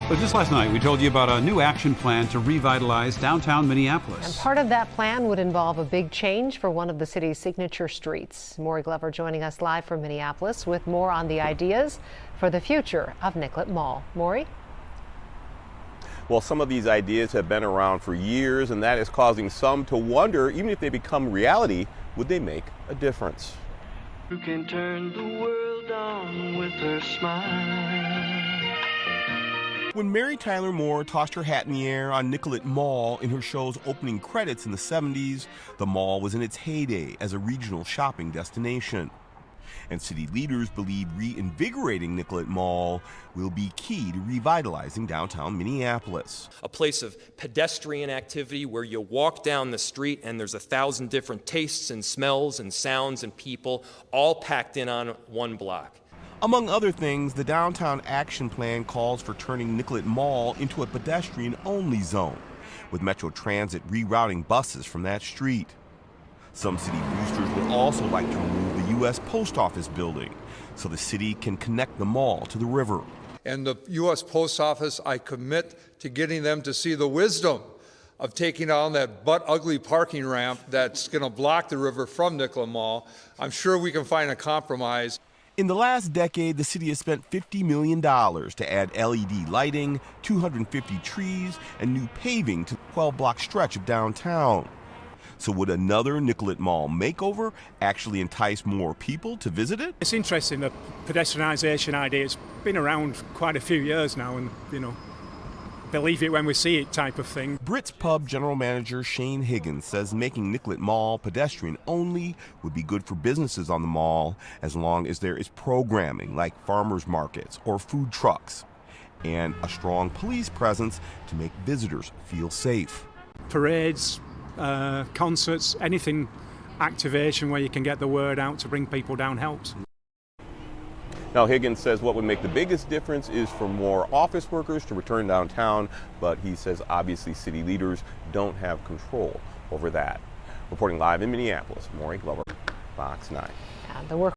So just last night, we told you about a new action plan to revitalize downtown Minneapolis. And part of that plan would involve a big change for one of the city's signature streets. Maury Glover joining us live from Minneapolis with more on the ideas for the future of Nicollet Mall. Maury? Well, some of these ideas have been around for years, and that is causing some to wonder, even if they become reality, would they make a difference? You can turn the world on with her smile. When Mary Tyler Moore tossed her hat in the air on Nicollet Mall in her show's opening credits in the 70s, the mall was in its heyday as a regional shopping destination. And city leaders believe reinvigorating Nicollet Mall will be key to revitalizing downtown Minneapolis. A place of pedestrian activity where you walk down the street and there's 1,000 different tastes and smells and sounds and people all packed in on one block. Among other things, the Downtown Action Plan calls for turning Nicollet Mall into a pedestrian-only zone, with Metro Transit rerouting buses from that street. Some city boosters would also like to remove the U.S. Post Office building so the city can connect the mall to the river. And the U.S. Post Office, I commit to getting them to see the wisdom of taking down that butt-ugly parking ramp that's going to block the river from Nicollet Mall. I'm sure we can find a compromise. In the last decade, the city has spent $50 million to add LED lighting, 250 trees, and new paving to the 12-block stretch of downtown. So would another Nicollet Mall makeover actually entice more people to visit it? It's interesting, the pedestrianisation idea. It's been around quite a few years now, and, believe it when we see it type of thing. Brits Pub general manager Shane Higgins says making Nicollet Mall pedestrian only would be good for businesses on the mall as long as there is programming like farmers markets or food trucks and a strong police presence to make visitors feel safe. Parades, concerts, anything, activation where you can get the word out to bring people down helps. Now, Higgins says what would make the biggest difference is for more office workers to return downtown, but he says obviously city leaders don't have control over that. Reporting live in Minneapolis, Maury Glover, Fox 9. The work